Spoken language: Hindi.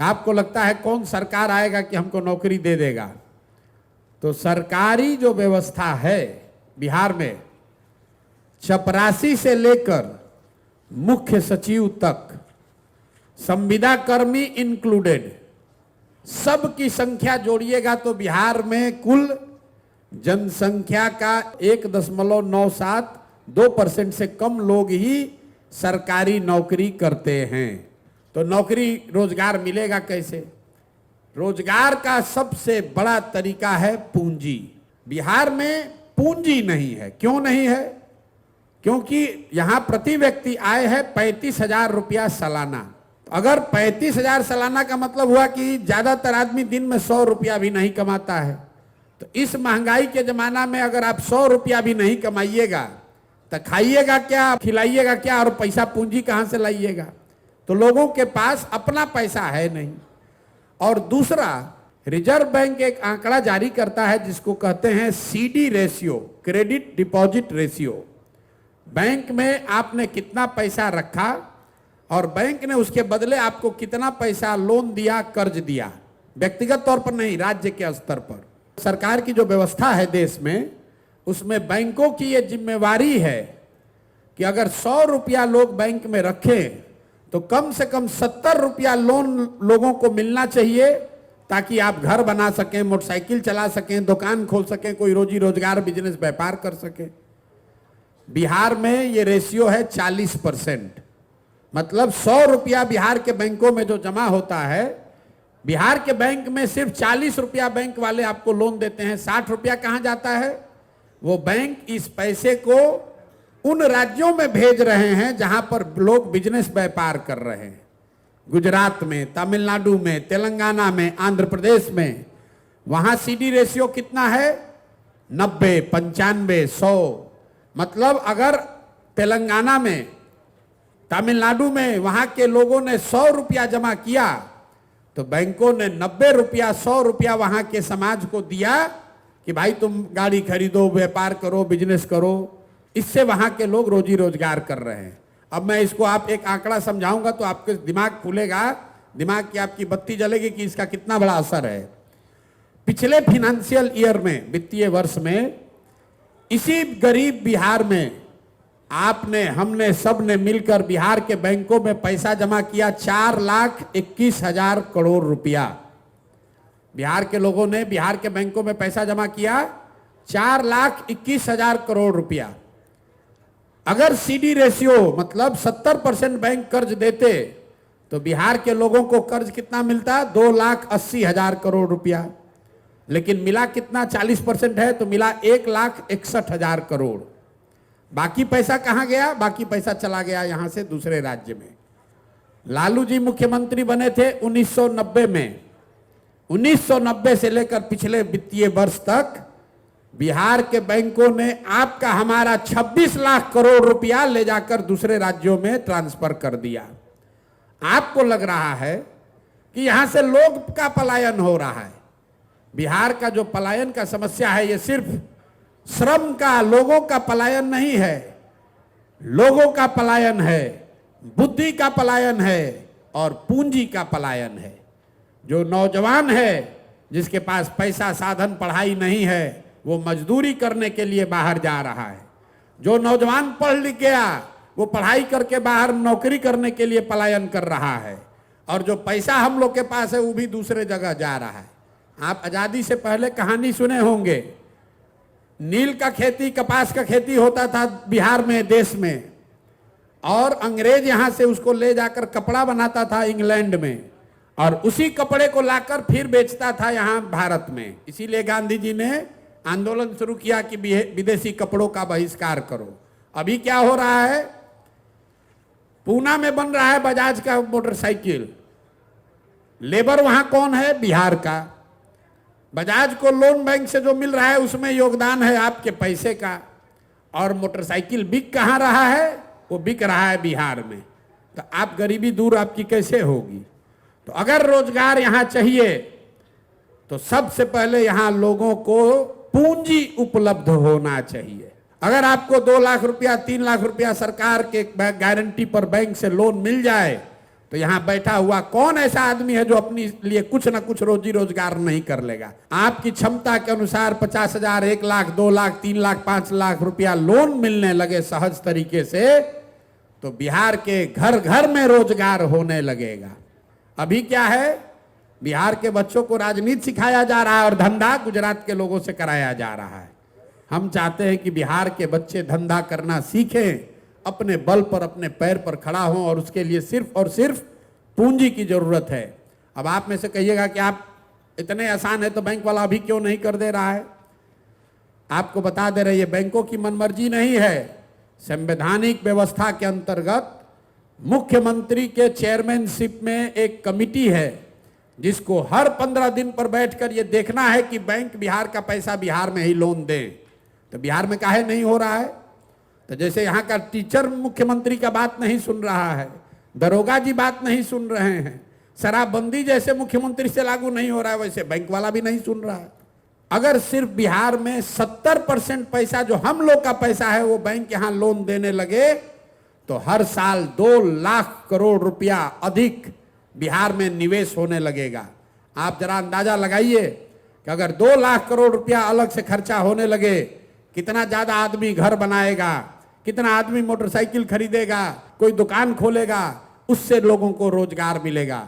आपको लगता है कौन सरकार आएगा कि हमको नौकरी दे देगा? तो सरकारी जो व्यवस्था है बिहार में, चपरासी से लेकर मुख्य सचिव तक, संविदा कर्मी इंक्लूडेड, सबकी संख्या जोड़िएगा तो बिहार में कुल जनसंख्या का 1.97-2% से कम लोग ही सरकारी नौकरी करते हैं। तो नौकरी रोजगार मिलेगा कैसे? रोजगार का सबसे बड़ा तरीका है पूंजी। बिहार में पूंजी नहीं है। क्यों नहीं है? क्योंकि यहां प्रति व्यक्ति आय है 35,000 रुपया सालाना। अगर 35,000 सालाना का मतलब हुआ कि ज्यादातर आदमी दिन में 100 रुपया भी नहीं कमाता है। तो इस महंगाई के जमाना में अगर आप 100 रुपया भी नहीं कमाइएगा तो खाइएगा क्या, खिलाइएगा क्या, और पैसा पूंजी कहां से लाइएगा? तो लोगों के पास अपना पैसा है नहीं। और दूसरा, रिजर्व बैंक एक आंकड़ा जारी करता है जिसको कहते हैं CD ratio, credit deposit ratio. Bank में आपने कितना पैसा रखा और बैंक ने उसके बदले आपको कितना पैसा लोन दिया, कर्ज दिया, व्यक्तिगत तौर पर नहीं, राज्य के स्तर पर। सरकार की जो व्यवस्था है देश में, उसमें बैंकों की ये जिम्मेवारी है कि अगर 100 रुपया लोग बैंक में रखें तो कम से कम 70 रुपया लोन लोगों को मिलना चाहिए, ताकि आप घर बना सकें, मोटरसाइकिल चला सकें, दुकान खोल सकें, कोई रोजी रोजगार बिजनेस व्यापार कर सकें। बिहार में ये रेशियो है 40%। मतलब 100 रुपया बिहार के बैंकों में जो जमा होता है, बिहार के बैंक में सिर्फ 40 रुपया बैंक वाले आपको लोन देते हैं। 60 रुपया कहां जाता है? वो बैंक इस पैसे को उन राज्यों में भेज रहे हैं जहां पर लोग बिजनेस व्यापार कर रहे हैं। गुजरात में, तमिलनाडु में, तेलंगाना में, आंध्र प्रदेश में। वहां सीडी रेशियो कितना है? 90, 95, 100। मतलब अगर तेलंगाना में, तमिलनाडु में वहां के लोगों ने 100 रुपया जमा किया तो बैंकों ने 90 रुपया, 100 रुपया वहां के समाज को दिया कि भाई तुम गाड़ी खरीदो, व्यापार करो, बिजनेस करो। इससे वहां के लोग रोजी रोजगार कर रहे हैं। अब मैं इसको आप एक आंकड़ा समझाऊंगा तो आपके दिमाग खुलेगा, दिमाग की आपकी बत्ती जलेगी कि इसका कितना बड़ा असर है। पिछले फाइनेंशियल ईयर में, वित्तीय वर्ष में, इसी गरीब बिहार में आपने, हमने, सब ने मिलकर बिहार के बैंकों में पैसा जमा किया 4,21,000 करोड़ रुपया। बिहार के लोगों ने बिहार के बैंकों में पैसा जमा किया 4,21,000 करोड़ रुपया। अगर सीडी रेशियो मतलब 70% बैंक कर्ज देते तो बिहार के लोगों को कर्ज कितना मिलता? 2,80,000 करोड़ रुपया। लेकिन मिला कितना? 40% है तो मिला 1,61,000 करोड़। बाकी पैसा कहां गया? बाकी पैसा चला गया यहां से दूसरे राज्य में। लालू जी मुख्यमंत्री बने थे 1990 में। 1990 से लेकर पिछले वित्तीय वर्ष तक बिहार के बैंकों ने आपका, हमारा 26 लाख करोड़ रुपया ले जाकर दूसरे राज्यों में ट्रांसफर कर दिया। आपको लग रहा है कि यहां से लोग का पलायन हो रहा है। बिहार का जो पलायन का समस्या है, ये सिर्फ श्रम का, लोगों का पलायन नहीं है। लोगों का पलायन है, बुद्धि का पलायन है और पूंजी का पलायन है। जो नौजवान है जिसके पास पैसा, साधन, पढ़ाई नहीं है, वो मजदूरी करने के लिए बाहर जा रहा है। जो नौजवान पढ़ लिख गया वो पढ़ाई करके बाहर नौकरी करने के लिए पलायन कर रहा है। और जो पैसा हम लोग के पास है वो भी दूसरे जगह जा रहा है। आप आजादी से पहले कहानी सुने होंगे, नील का खेती, कपास का खेती होता था बिहार में, देश में, और अंग्रेज यहां से उसको ले जाकर कपड़ा बनाता था इंग्लैंड में, और उसी कपड़े को लाकर फिर बेचता था यहां भारत में। इसीलिए गांधी जी ने आंदोलन शुरू किया कि विदेशी कपड़ों का बहिष्कार करो। अभी क्या हो रहा है? पूना में बन रहा है बजाज का मोटरसाइकिल। लेबर वहां कौन है? बिहार का। बजाज को लोन बैंक से जो मिल रहा है उसमें योगदान है आपके पैसे का। और मोटरसाइकिल बिक कहां रहा है? वो बिक रहा है बिहार में। तो आप गरीबी दूर आपकी कैसे होगी? तो अगर रोजगार यहां चाहिए तो सबसे पहले यहां लोगों को पूंजी उपलब्ध होना चाहिए। अगर आपको 2 लाख रुपया, 3 लाख रुपया सरकार के गारंटी पर बैंक से लोन मिल जाए तो तो यहां बैठा हुआ कौन ऐसा आदमी है जो अपने लिए कुछ ना कुछ रोजी रोजगार नहीं कर लेगा? आपकी क्षमता के अनुसार 50,000, 1 लाख, 2 लाख, 3 लाख, 5 लाख रुपया लोन मिलने लगे सहज तरीके से, तो बिहार के घर घर में रोजगार होने लगेगा। अभी क्या है, बिहार के बच्चों को राजनीति सिखाया जा रहा है और धंधा गुजरात के लोगों से कराया जा रहा है। हम चाहते हैं कि बिहार के बच्चे धंधा करना सीखें, अपने बल पर अपने पैर पर खड़ा हों, और उसके लिए सिर्फ और सिर्फ पूंजी की जरूरत है। अब आप में से कहिएगा कि आप इतने आसान है तो बैंक वाला अभी क्यों नहीं कर दे रहा है? आपको बता दे रहे, ये बैंकों की मनमर्जी नहीं है। संवैधानिक व्यवस्था के अंतर्गत मुख्यमंत्री के चेयरमैनशिप में एक कमिटी है जिसको हर 15 दिन पर बैठकर ये देखना है कि बैंक बिहार का पैसा बिहार में ही लोन दे। तो बिहार में काहे नहीं हो रहा है? तो जैसे यहाँ का टीचर मुख्यमंत्री का बात नहीं सुन रहा है, दरोगा जी बात नहीं सुन रहे हैं, शराबबंदी जैसे मुख्यमंत्री से लागू नहीं हो रहा है, वैसे बैंक वाला भी नहीं सुन रहा है। अगर सिर्फ बिहार में 70% पैसा जो हम लोग का पैसा है वो बैंक यहाँ लोन देने लगे तो हर साल 2 लाख करोड़ रुपया अधिक बिहार में निवेश होने लगेगा। आप जरा अंदाजा लगाइए कि अगर 2 लाख करोड़ रुपया अलग से खर्चा होने लगे, कितना ज्यादा आदमी घर बनाएगा, कितना आदमी मोटरसाइकिल खरीदेगा, कोई दुकान खोलेगा, उससे लोगों को रोजगार मिलेगा।